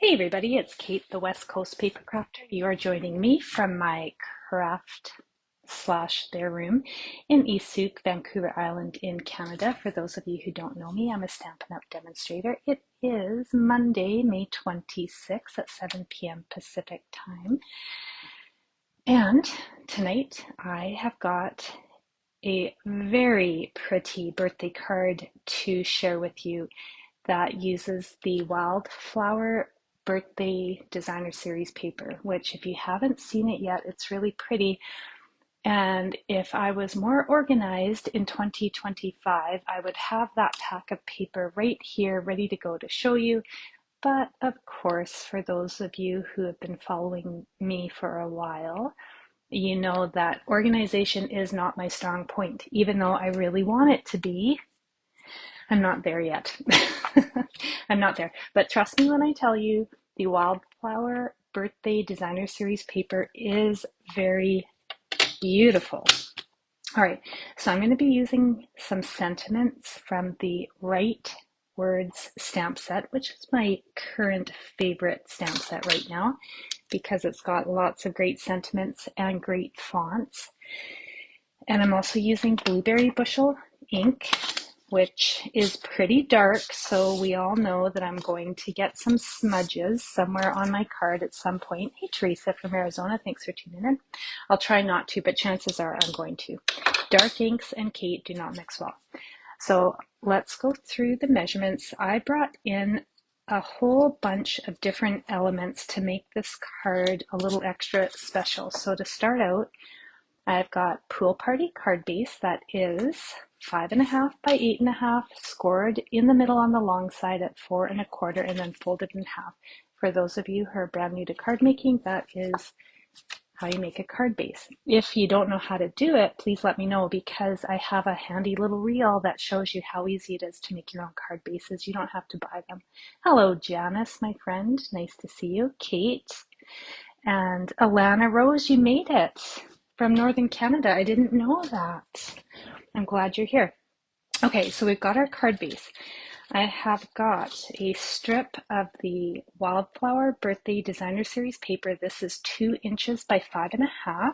Hey everybody, it's Kate, the West Coast Papercrafter. You are joining me from my craft slash their room in East Souk, Vancouver Island in Canada. For those of you who don't know me, I'm a Stampin' Up! Demonstrator. It is Monday, May 26th at 7 p.m. Pacific time. And tonight I have got a very pretty birthday card to share with you that uses the Wildflower Birthday Designer Series paper, which if you haven't seen it yet, it's really pretty. And if I was more organized in 2025, I would have that pack of paper right here ready to go to show you. But of course, for those of you who have been following me for a while, you know that organization is not my strong point, even though I really want it to be. I'm not there yet. I'm not there. But trust me when I tell you, the Wildflower Birthday Designer Series paper is very beautiful. All right, so I'm going to be using some sentiments from the Right Words stamp set, which is my current favorite stamp set right now because it's got lots of great sentiments and great fonts. And I'm also using Blueberry Bushel ink, which is pretty dark, so we all know that I'm going to get some smudges somewhere on my card at some point. Hey, Teresa from Arizona, thanks for tuning in. I'll try not to, but chances are I'm going to. Dark inks and Kate do not mix well. So let's go through the measurements. I brought in a whole bunch of different elements to make this card a little extra special. So to start out, I've got Pool Party card base that is 5.5 by 8.5, scored in the middle on the long side at 4.25, and then folded in half. For those of you who are brand new to card making, that is how you make a card base. If you don't know how to do it, please let me know because I have a handy little reel that shows you how easy it is to make your own card bases. You don't have to buy them. Hello, Janice, my friend. Nice to see you. Kate and Alana Rose, you made it from Northern Canada. I didn't know that. I'm glad you're here. Okay, so we've got our card base. I have got a strip of the Wildflower Birthday Designer Series paper. This is 2 inches by 5.5.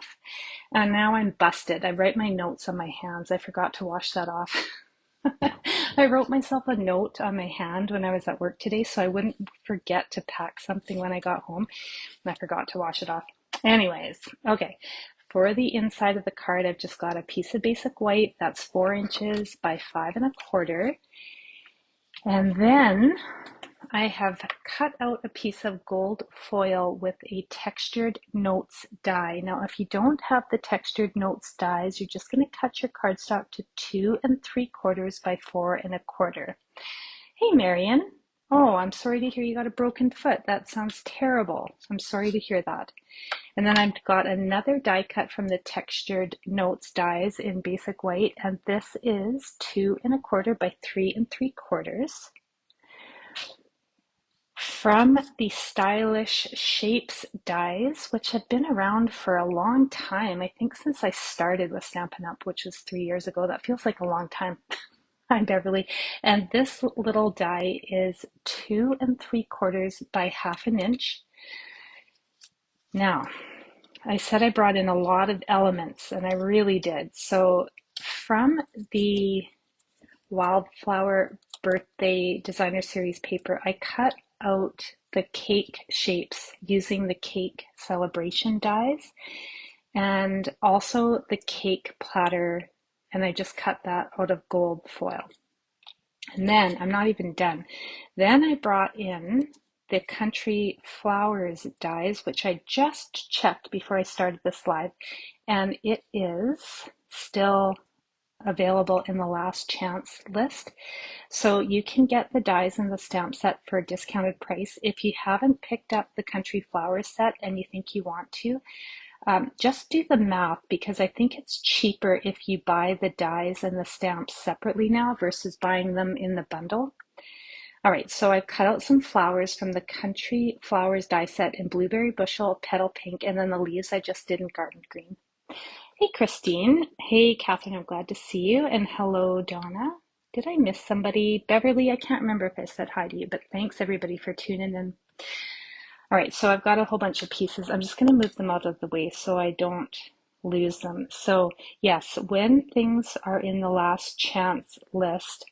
And now I'm busted. I write my notes on my hands. I forgot to wash that off. I wrote myself a note on my hand when I was at work today so I wouldn't forget to pack something when I got home. And I forgot to wash it off. Anyways, okay. For the inside of the card, I've just got a piece of basic white that's 4 inches by 5.25. And then I have cut out a piece of gold foil with a textured notes die. Now, if you don't have the textured notes dies, you're just going to cut your cardstock to 2.75 by 4.25. Hey, Marion. Oh, I'm sorry to hear you got a broken foot. That sounds terrible. I'm sorry to hear that. And then I've got another die cut from the textured notes dies in basic white, and this is 2.25 by 3.75. From the Stylish Shapes dies, which have been around for a long time. I think since I started with Stampin' Up, which was 3 years ago. That feels like a long time. Hi, Beverly. And this little die is 2.75 by 1/2 inch. Now, I said I brought in a lot of elements, and I really did. So from the Wildflower Birthday Designer Series paper, I cut out the cake shapes using the cake celebration dies and also the cake platter, and I just cut that out of gold foil. And then I'm not even done. Then I brought in the Country Flowers dies, which I just checked before I started this live, and it is still available in the last chance list. So you can get the dies in the stamp set for a discounted price. If you haven't picked up the Country Flowers set and you think you want to, just do the math because I think it's cheaper if you buy the dies and the stamps separately now versus buying them in the bundle. All right, so I've cut out some flowers from the Country Flowers die set in Blueberry Bushel, Petal Pink, and then the leaves I just did in Garden Green. Hey, Christine. Hey, Catherine, I'm glad to see you. And hello, Donna. Did I miss somebody? Beverly, I can't remember if I said hi to you, but thanks everybody for tuning in. All right, so I've got a whole bunch of pieces. I'm just going to move them out of the way so I don't lose them. So yes, when things are in the last chance list,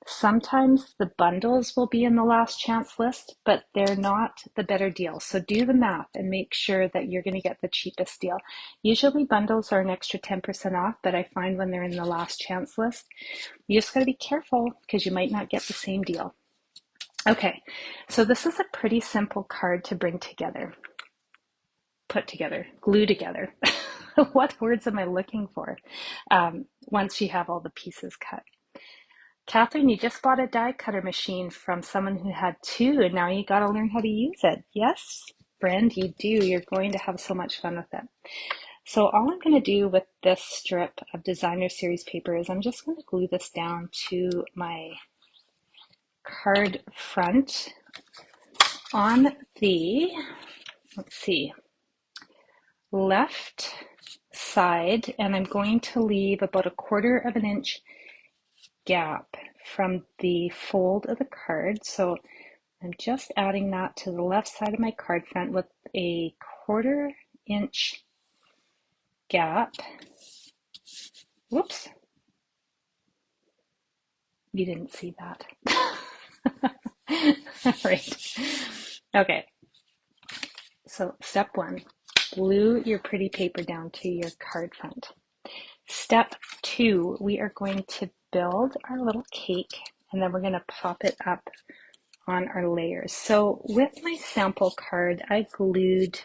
sometimes the bundles will be in the last chance list, but they're not the better deal. So do the math and make sure that you're going to get the cheapest deal. Usually bundles are an extra 10% off, but I find when they're in the last chance list, you just got to be careful because you might not get the same deal. Okay, so this is a pretty simple card to bring together, put together, glue together. What words am I looking for? Once you have all the pieces cut. Catherine, you just bought a die cutter machine from someone who had two, and now you got to learn how to use it. Yes, friend, you do. You're going to have so much fun with it. So all I'm going to do with this strip of designer series paper is I'm just going to glue this down to my card front on the, let's see, left side, and I'm going to leave about 1/4 of an inch gap from the fold of the card. So I'm just adding that to the left side of my card front with a 1/4 inch gap. Whoops, you didn't see that. Right. Okay, so step 1, glue your pretty paper down to your card front. Step 2, we are going to build our little cake, and then we're going to pop it up on our layers. So with my sample card, I glued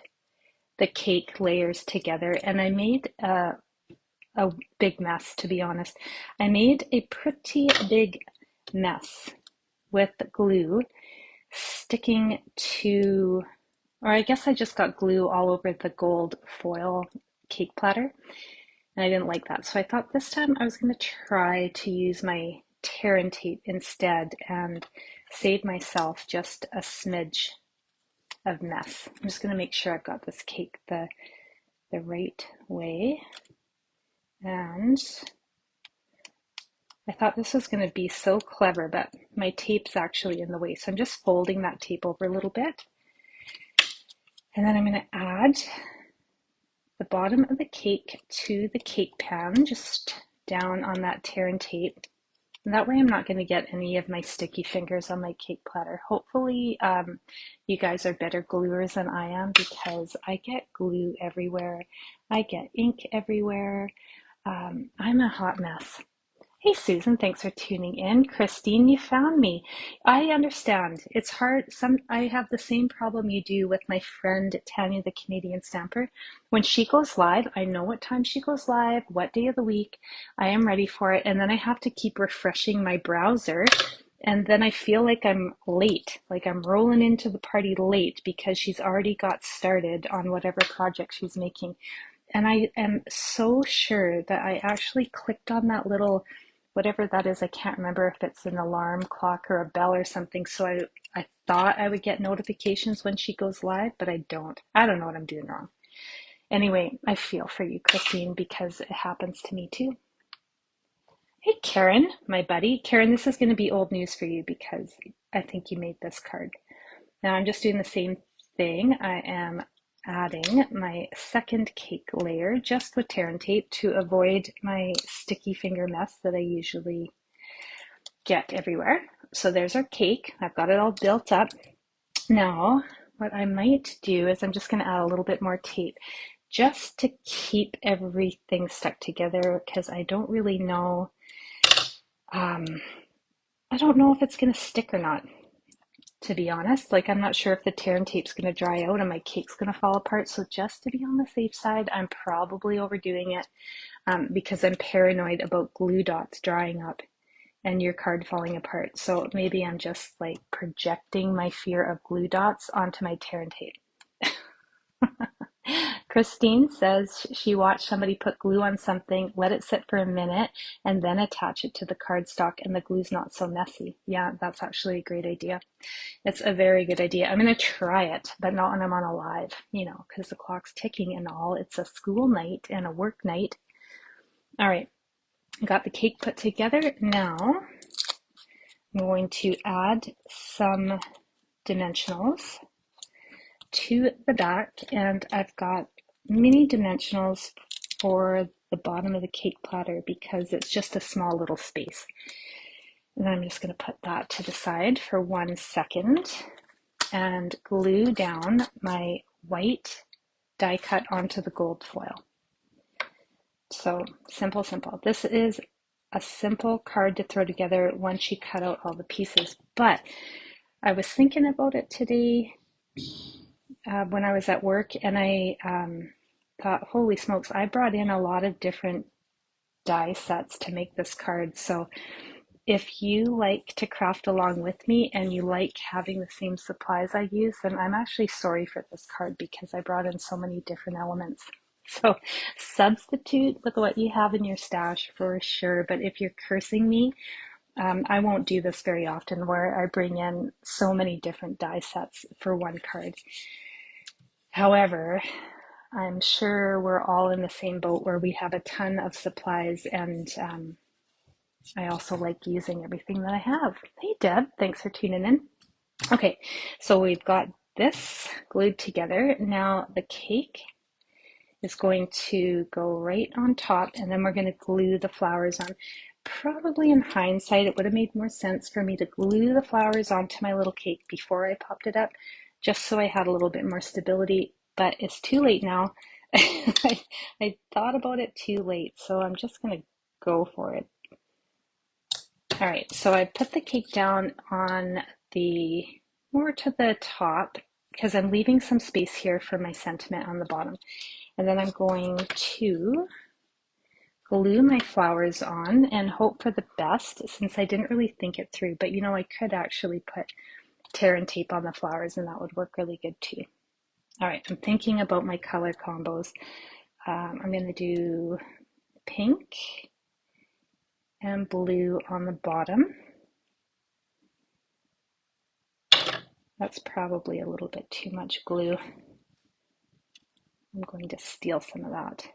the cake layers together, and I made a big mess, to be honest. I made a pretty big mess with glue sticking to, or I guess I just got glue all over the gold foil cake platter, and I didn't like that. So I thought this time I was going to try to use my tear and tape instead and save myself just a smidge of mess. I'm just going to make sure I've got this cake the right way. And I thought this was going to be so clever, but my tape's actually in the way. So I'm just folding that tape over a little bit. And then I'm going to add the bottom of the cake to the cake pan, just down on that tear and tape. And that way I'm not going to get any of my sticky fingers on my cake platter. Hopefully you guys are better gluers than I am, because I get glue everywhere. I get ink everywhere. I'm a hot mess. Hey Susan, thanks for tuning in. Christine, you found me. I understand. It's hard. I have the same problem you do with my friend Tanya, the Canadian stamper. When she goes live, I know what time she goes live, what day of the week. I am ready for it. And then I have to keep refreshing my browser. And then I feel like I'm late, like I'm rolling into the party late because she's already got started on whatever project she's making. And I am so sure that I actually clicked on that little, whatever that is. I can't remember if it's an alarm clock or a bell or something. So I thought I would get notifications when she goes live, but I don't. I don't know what I'm doing wrong. Anyway, I feel for you, Christine, because it happens to me too. Hey, Karen, my buddy. Karen, this is going to be old news for you because I think you made this card. Now I'm just doing the same thing. I am adding my second cake layer just with tear and tape to avoid my sticky finger mess that I usually get everywhere. So there's our cake. I've got it all built up. Now, what I might do is I'm just going to add a little bit more tape just to keep everything stuck together, because I don't really know. I don't know if it's going to stick or not, to be honest. Like, I'm not sure if the tear and tape's going to dry out and my cake's going to fall apart. So just to be on the safe side, I'm probably overdoing it because I'm paranoid about glue dots drying up and your card falling apart. So maybe I'm just like projecting my fear of glue dots onto my tear and tape. Christine says she watched somebody put glue on something, let it sit for a minute, and then attach it to the cardstock, and the glue's not so messy. Yeah, that's actually a great idea. It's a very good idea. I'm going to try it, but not when I'm on a live, because the clock's ticking and all. It's a school night and a work night. All right, I got the cake put together. Now I'm going to add some dimensionals to the back, and I've got mini dimensionals for the bottom of the cake platter because it's just a small little space. And I'm just going to put that to the side for 1 second and glue down my white die cut onto the gold foil. So simple, simple. This is a simple card to throw together once you cut out all the pieces. But I was thinking about it today when I was at work, and I thought, holy smokes, I brought in a lot of different die sets to make this card. So if you like to craft along with me and you like having the same supplies I use, then I'm actually sorry for this card because I brought in so many different elements. So substitute with what you have in your stash for sure. But if you're cursing me, I won't do this very often where I bring in so many different die sets for one card. However, I'm sure we're all in the same boat where we have a ton of supplies, and I also like using everything that I have. Hey Deb, thanks for tuning in. Okay, so we've got this glued together. Now the cake is going to go right on top, and then we're going to glue the flowers on. Probably in hindsight, it would have made more sense for me to glue the flowers onto my little cake before I popped it up, just so I had a little bit more stability, but it's too late now. I thought about it too late, so I'm just going to go for it. All right, so I put the cake down on the, more to the top, because I'm leaving some space here for my sentiment on the bottom. And then I'm going to glue my flowers on and hope for the best, since I didn't really think it through. But you know, I could actually put tear and tape on the flowers and that would work really good too. All right, I'm thinking about my color combos. I'm going to do pink and blue on the bottom. That's probably a little bit too much glue. I'm going to steal some of that.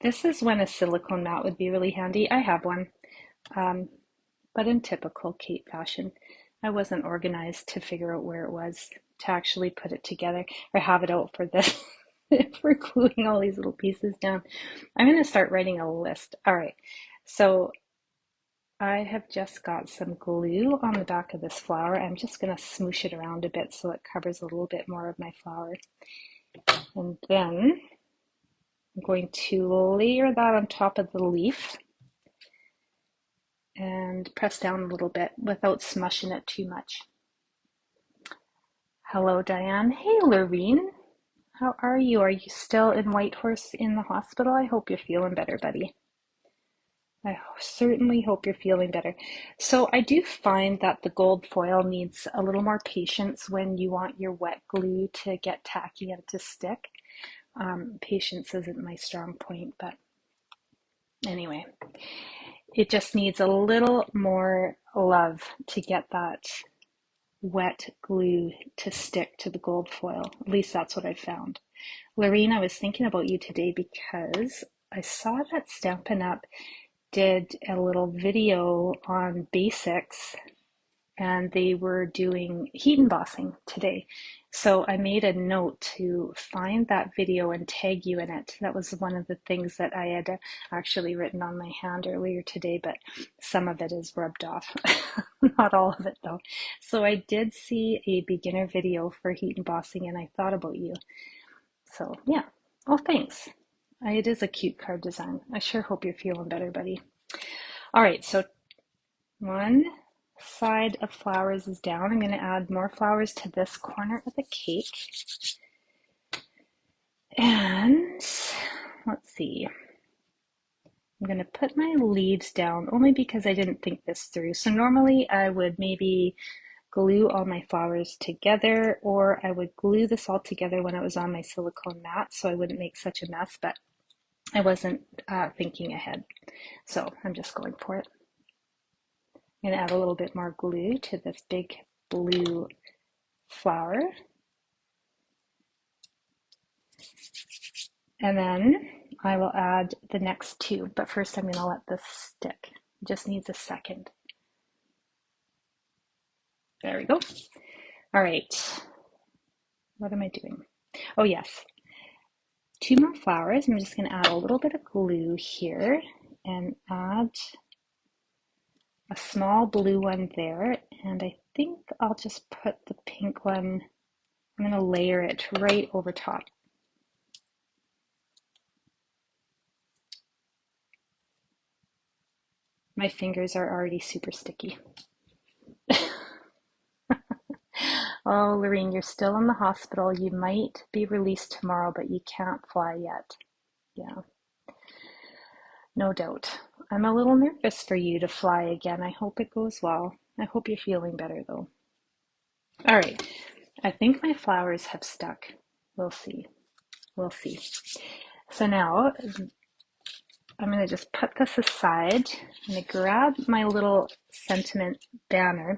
This is when a silicone mat would be really handy. I have one, but in typical Kate fashion, I wasn't organized to figure out where it was to actually put it together or have it out for this, for gluing all these little pieces down. I'm going to start writing a list. All right, so I have just got some glue on the back of this flower. I'm just going to smoosh it around a bit so it covers a little bit more of my flower. And then I'm going to layer that on top of the leaf and press down a little bit without smushing it too much. Hello, Diane. Hey, Lorene. How are you? Are you still in Whitehorse in the hospital? I hope you're feeling better, buddy. I certainly hope you're feeling better. So I do find that the gold foil needs a little more patience when you want your wet glue to get tacky and to stick. Patience isn't my strong point, but anyway, it just needs a little more love to get that wet glue to stick to the gold foil. At least that's what I found. Lorene, I was thinking about you today because I saw that Stampin' Up! Did a little video on basics, and they were doing heat embossing today. So I made a note to find that video and tag you in it. That was one of the things that I had actually written on my hand earlier today, but some of it is rubbed off. Not all of it though. So I did see a beginner video for heat embossing and I thought about you. So yeah, well thanks. It is a cute card design. I sure hope you're feeling better, buddy. All right, so one side of flowers is down. I'm going to add more flowers to this corner of the cake. And let's see. I'm going to put my leaves down only because I didn't think this through. So normally I would maybe glue all my flowers together, or I would glue this all together when it was on my silicone mat so I wouldn't make such a mess, but I wasn't thinking ahead. So I'm just going for it. I'm going to add a little bit more glue to this big blue flower. And then I will add the next two, but first I'm going to let this stick. It just needs a second. There we go. All right. What am I doing? Oh yes, 2 more flowers. I'm just going to add a little bit of glue here and add a small blue one there. And I think I'll just put the pink one, I'm going to layer it right over top. My fingers are already super sticky. Oh, Lorene, you're still in the hospital. You might be released tomorrow, but you can't fly yet. Yeah, no doubt. I'm a little nervous for you to fly again. I hope it goes well. I hope you're feeling better though. All right, I think my flowers have stuck. We'll see. We'll see. So now I'm going to just put this aside. I'm going to grab my little sentiment banner.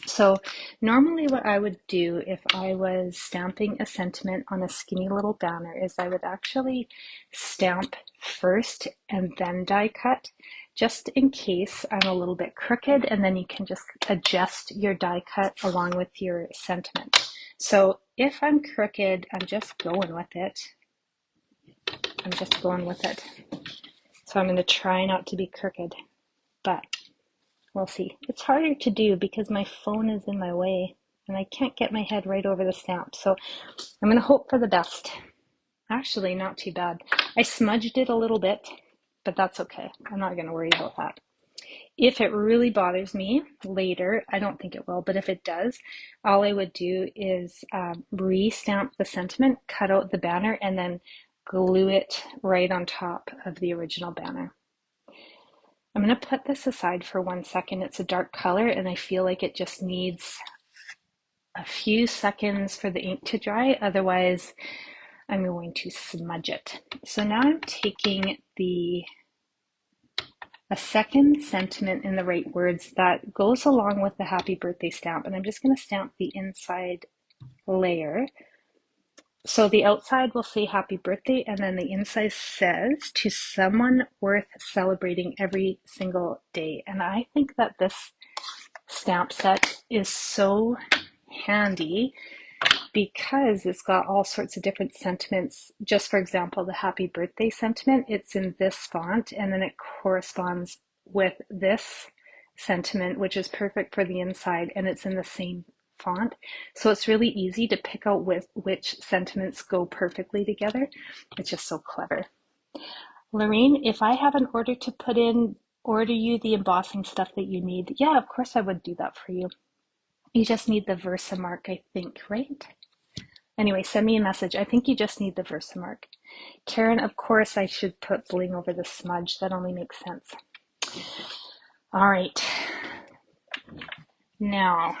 So normally what I would do if I was stamping a sentiment on a skinny little banner is I would actually stamp first and then die cut, just in case I'm a little bit crooked, and then you can just adjust your die cut along with your sentiment. So if I'm crooked, I'm just going with it. I'm just going with it. So I'm going to try not to be crooked, but we'll see. It's harder to do because my phone is in my way and I can't get my head right over the stamp. So I'm going to hope for the best. Actually, not too bad. I smudged it a little bit, but that's okay. I'm not going to worry about that. If it really bothers me later, I don't think it will, but if it does, all I would do is re-stamp the sentiment, cut out the banner, and then glue it right on top of the original banner. I'm going to put this aside for 1 second. It's a dark color and I feel like it just needs a few seconds for the ink to dry. Otherwise, I'm going to smudge it. So now I'm taking a second sentiment in the right words that goes along with the happy birthday stamp. And I'm just going to stamp the inside layer. So the outside will say happy birthday, and then the inside says to someone worth celebrating every single day. And I think that this stamp set is so handy because it's got all sorts of different sentiments. Just for example, the happy birthday sentiment, it's in this font, and then it corresponds with this sentiment, which is perfect for the inside, and it's in the same font. So it's really easy to pick out which sentiments go perfectly together. It's just so clever. Lorene, if I have an order to put in, order you the embossing stuff that you need, yeah, of course I would do that for you. You just need the Versamark, I think, right? Anyway, send me a message. I think you just need the Versamark. Karen, of course I should put bling over the smudge. That only makes sense. All right. Now,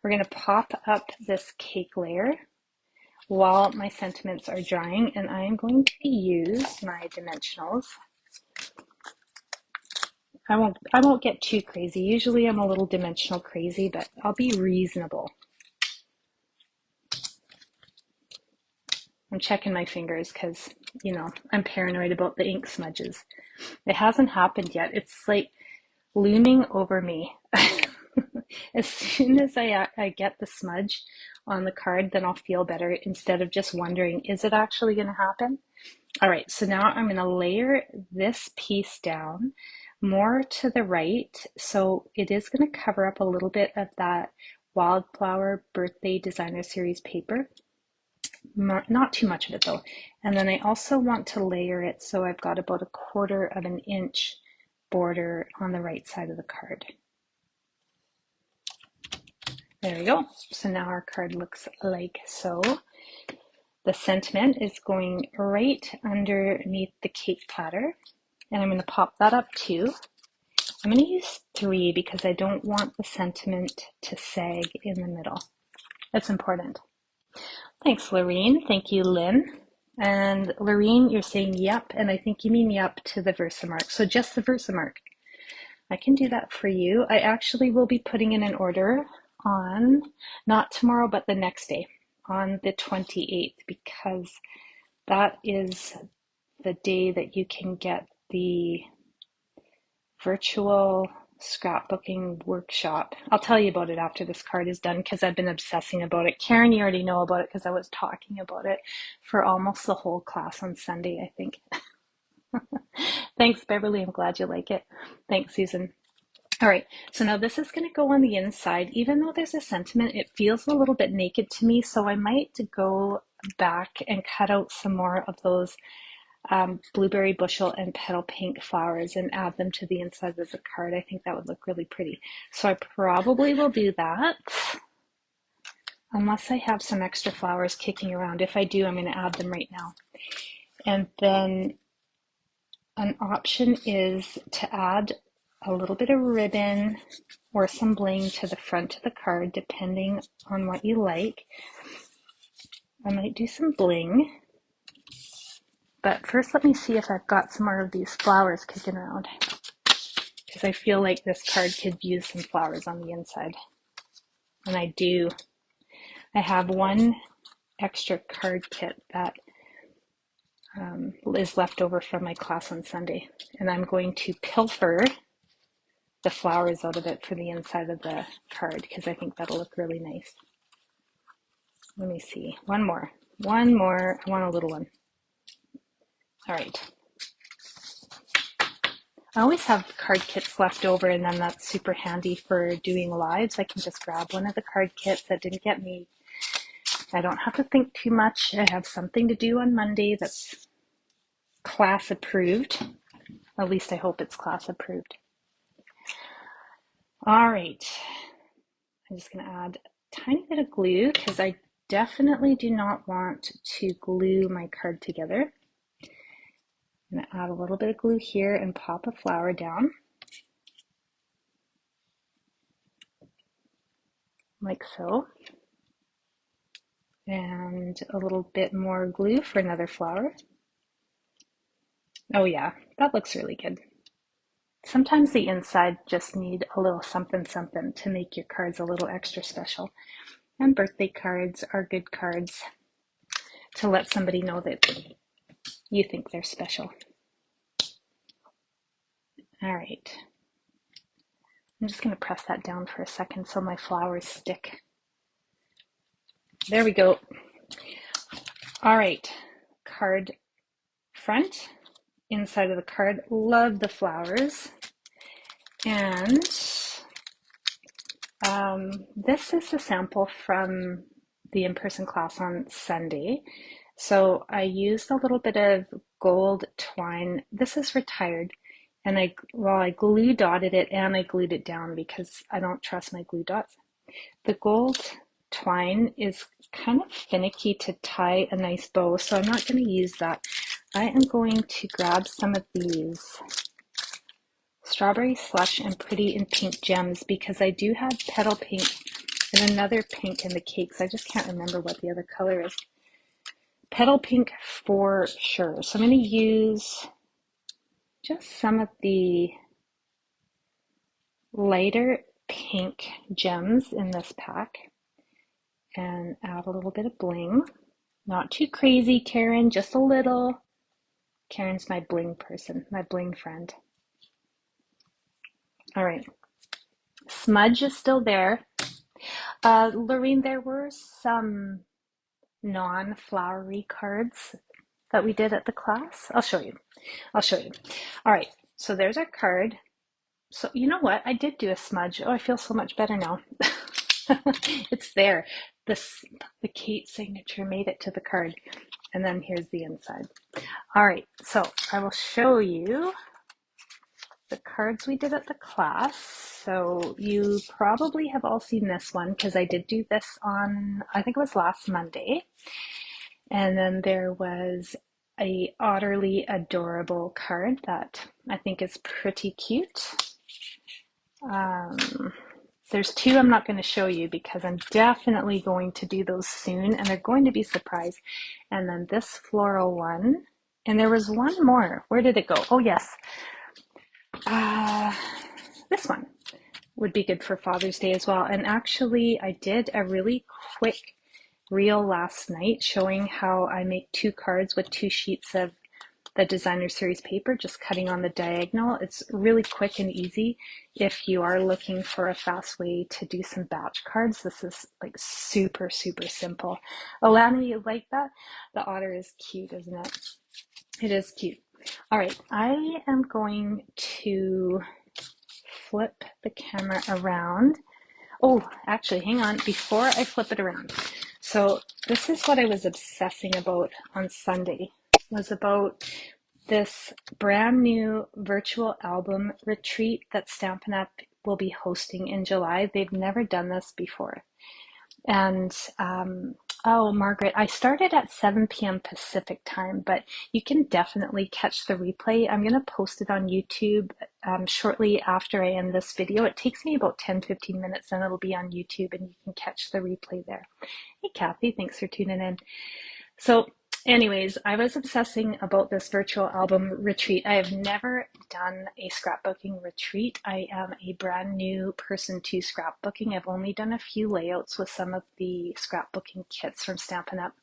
we're going to pop up this cake layer while my sentiments are drying, and I am going to use my dimensionals. I won't get too crazy. Usually I'm a little dimensional crazy, but I'll be reasonable. I'm checking my fingers because, you know, I'm paranoid about the ink smudges. It hasn't happened yet. It's like looming over me. As soon as I get the smudge on the card, then I'll feel better instead of just wondering, is it actually going to happen? All right, so now I'm going to layer this piece down more to the right. So it is going to cover up a little bit of that Wildflower Birthday Designer Series paper. Not too much of it though. And then I also want to layer it so I've got about 1/4 of an inch border on the right side of the card. There we go. So now our card looks like so. The sentiment is going right underneath the cake platter, and I'm going to pop that up too. I'm going to use 3 because I don't want the sentiment to sag in the middle. That's important. Thanks, Lorene. Thank you, Lynn. And Lorene, you're saying yep, and I think you mean yep to the Versamark. So just the Versamark. I can do that for you. I actually will be putting in an order on, not tomorrow, but the next day, on the 28th, because that is the day that you can get the virtual scrapbooking workshop. I'll tell you about it after this card is done because I've been obsessing about it. Karen, you already know about it because I was talking about it for almost the whole class on Sunday, I think. Thanks, Beverly. I'm glad you like it. Thanks, Susan. All right, so now this is going to go on the inside. Even though there's a sentiment, it feels a little bit naked to me, so I might go back and cut out some more of those blueberry bushel and petal pink flowers and add them to the inside of the card. I think that would look really pretty. So I probably will do that unless I have some extra flowers kicking around. If I do, I'm going to add them right now. And then an option is to add a little bit of ribbon or some bling to the front of the card, depending on what you like. I might do some bling. But first, let me see if I've got some more of these flowers kicking around, because I feel like this card could use some flowers on the inside. And I do. I have one extra card kit that is left over from my class on Sunday, and I'm going to pilfer the flowers out of it for the inside of the card because I think that'll look really nice. Let me see. One more. I want a little one. All right. I always have card kits left over, and then that's super handy for doing lives. I can just grab one of the card kits that didn't get made. I don't have to think too much. I have something to do on Monday that's class approved. At least I hope it's class approved. All right. I'm just going to add a tiny bit of glue because I definitely do not want to glue my card together. I'm going to add a little bit of glue here and pop a flower down, like so. And a little bit more glue for another flower. Oh yeah, that looks really good. Sometimes the inside just need a little something something to make your cards a little extra special. And birthday cards are good cards to let somebody know that you think they're special. All right. I'm just going to press that down for a second so my flowers stick. There we go. All right. Card front, inside of the card. Love the flowers. And this is a sample from the in-person class on Sunday. So I used a little bit of gold twine. This is retired. And I glue dotted it and I glued it down because I don't trust my glue dots. The gold twine is kind of finicky to tie a nice bow, so I'm not going to use that. I am going to grab some of these Strawberry Slush and Pretty in Pink gems because I do have Petal Pink and another pink in the cakes. I just can't remember what the other color is. Petal Pink for sure. So I'm going to use just some of the lighter pink gems in this pack and add a little bit of bling. Not too crazy, Karen, just a little. Karen's my bling person, my bling friend. All right, smudge is still there. Lorene, there were some non-flowery cards that we did at the class. I'll show you. All right, so there's our card. So you know what? I did do a smudge. Oh, I feel so much better now. It's there. The Kate signature made it to the card. And then here's the inside. All right, so I will show you the cards we did at the class. So you probably have all seen this one because I did do this on, I think it was last Monday. And then there was a utterly adorable card that I think is pretty cute. There's two I'm not going to show you because I'm definitely going to do those soon and they're going to be surprised. And then this floral one, and there was one more. Where did it go? Oh yes, this one would be good for Father's Day as well. And actually I did a really quick reel last night showing how I make two cards with two sheets of the designer series paper, just cutting on the diagonal. It's really quick and easy. If you are looking for a fast way to do some batch cards, this is like super, super simple. Alana, you like that? The otter is cute, isn't it? It is cute. All right, I am going to flip the camera around. Oh, actually, hang on, before I flip it around. So this is what I was obsessing about on Sunday, was about this brand new virtual album retreat that Stampin' Up! Will be hosting in July. They've never done this before. And oh, Margaret, I started at 7 p.m. Pacific time, but you can definitely catch the replay. I'm going to post it on YouTube shortly after I end this video. It takes me about 10-15 minutes, and it'll be on YouTube, and you can catch the replay there. Hey, Kathy, thanks for tuning in. So anyways, I was obsessing about this virtual album retreat. I have never done a scrapbooking retreat. I am a brand new person to scrapbooking. I've only done a few layouts with some of the scrapbooking kits from Stampin' Up!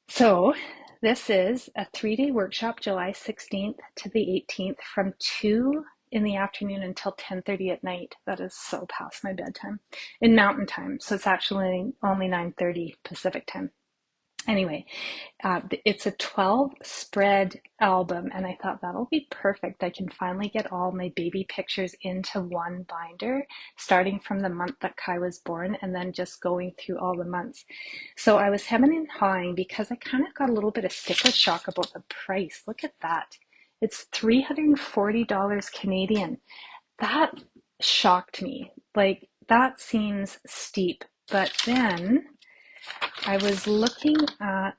So this is a 3-day workshop, July 16th to the 18th from 2 in the afternoon until 10:30 at night. That is so past my bedtime in Mountain Time. So it's actually only 9:30 Pacific time. Anyway, it's a 12 spread album, and I thought that'll be perfect. I can finally get all my baby pictures into one binder, starting from the month that Kai was born and then just going through all the months. So I was hemming and hawing because I kind of got a little bit of sticker shock about the price. Look at that. It's $340 Canadian. That shocked me. Like, that seems steep. But then I was looking at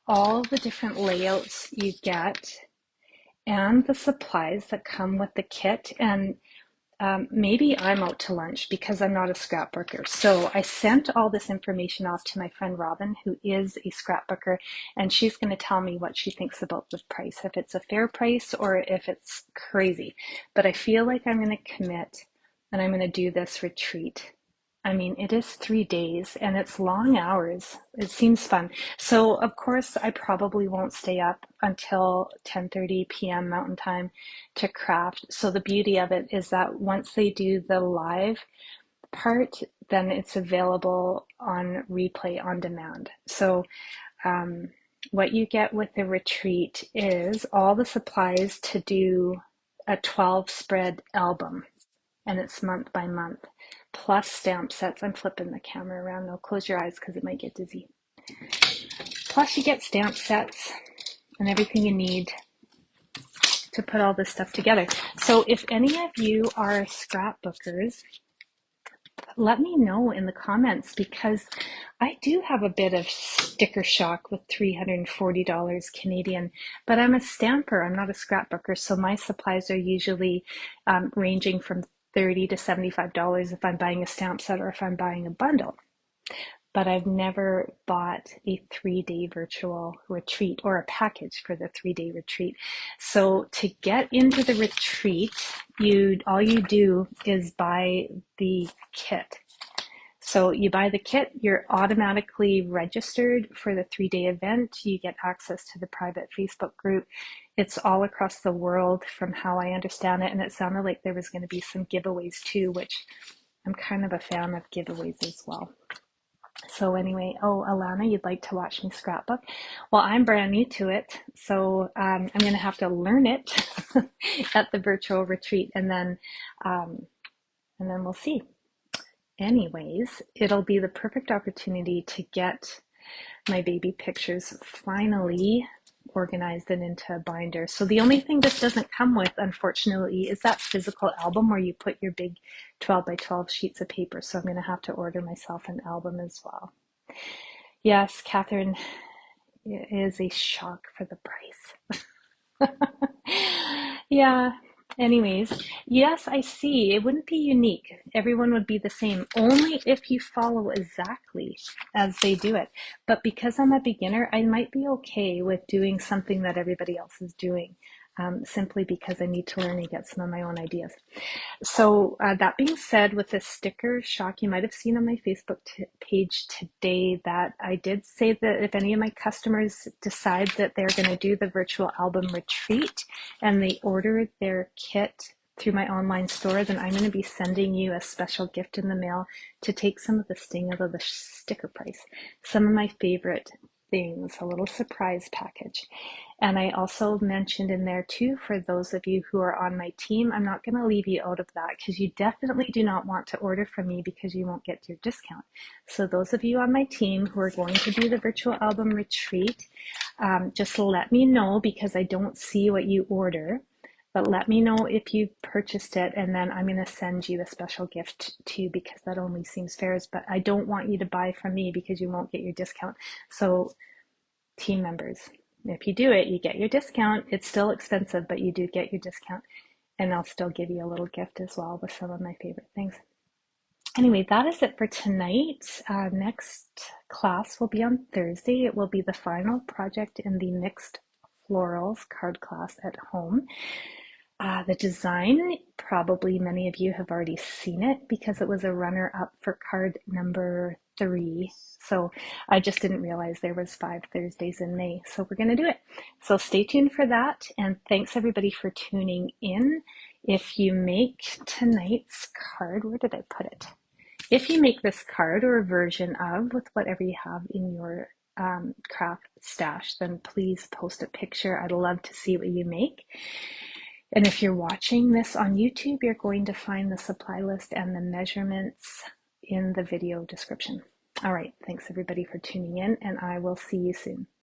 all the different layouts you get and the supplies that come with the kit, and maybe I'm out to lunch because I'm not a scrapbooker. So I sent all this information off to my friend Robin, who is a scrapbooker, and she's going to tell me what she thinks about the price, if it's a fair price or if it's crazy. But I feel like I'm going to commit and I'm going to do this retreat. I mean, it is 3 days and it's long hours. It seems fun. So of course I probably won't stay up until 10:30 p.m. Mountain Time to craft. So the beauty of it is that once they do the live part, then it's available on replay on demand. So what you get with the retreat is all the supplies to do a 12 spread album, and it's month by month, plus stamp sets. I'm flipping the camera around now. Close your eyes because it might get dizzy. Plus you get stamp sets and everything you need to put all this stuff together. So if any of you are scrapbookers, let me know in the comments, because I do have a bit of sticker shock with $340 Canadian, but I'm a stamper, I'm not a scrapbooker, so my supplies are usually ranging from $30 to $75 if I'm buying a stamp set or if I'm buying a bundle. But I've never bought a 3-day virtual retreat or a package for the 3-day retreat. So to get into the retreat, all you do is buy the kit. So you buy the kit, you're automatically registered for the 3-day event. You get access to the private Facebook group. It's all across the world from how I understand it. And it sounded like there was going to be some giveaways too, which I'm kind of a fan of giveaways as well. So anyway, oh, Alana, you'd like to watch me scrapbook? Well, I'm brand new to it, so I'm going to have to learn it at the virtual retreat, and then we'll see. Anyways, it'll be the perfect opportunity to get my baby pictures finally organized and into a binder. So the only thing this doesn't come with, unfortunately, is that physical album where you put your big 12 by 12 sheets of paper. So I'm going to have to order myself an album as well. Yes, Catherine, it is a shock for the price. Yeah. Anyways, yes, I see. It wouldn't be unique. Everyone would be the same, only if you follow exactly as they do it. But because I'm a beginner, I might be okay with doing something that everybody else is doing. simply because I need to learn and get some of my own ideas. So that being said, with the sticker shock, you might have seen on my Facebook page today that I did say that if any of my customers decide that they're going to do the virtual album retreat and they order their kit through my online store, then I'm going to be sending you a special gift in the mail to take some of the sting out of the sticker price. Some of my favorite things, a little surprise package. And I also mentioned in there too, for those of you who are on my team, I'm not going to leave you out of that because you definitely do not want to order from me because you won't get your discount. So those of you on my team who are going to do the virtual album retreat, just let me know because I don't see what you order. But let me know if you've purchased it, and then I'm going to send you a special gift too, because that only seems fair. But I don't want you to buy from me because you won't get your discount. So team members, if you do it, you get your discount. It's still expensive, but you do get your discount. And I'll still give you a little gift as well with some of my favorite things. Anyway, that is it for tonight. Next class will be on Thursday. It will be the final project in the mixed florals card class at home. The design, probably many of you have already seen it because it was a runner-up for card number 3. So I just didn't realize there was 5 Thursdays in May. So we're going to do it. So stay tuned for that. And thanks everybody for tuning in. If you make tonight's card, where did I put it? If you make this card or a version of with whatever you have in your craft stash, then please post a picture. I'd love to see what you make. And if you're watching this on YouTube, you're going to find the supply list and the measurements in the video description. All right, thanks everybody for tuning in, and I will see you soon.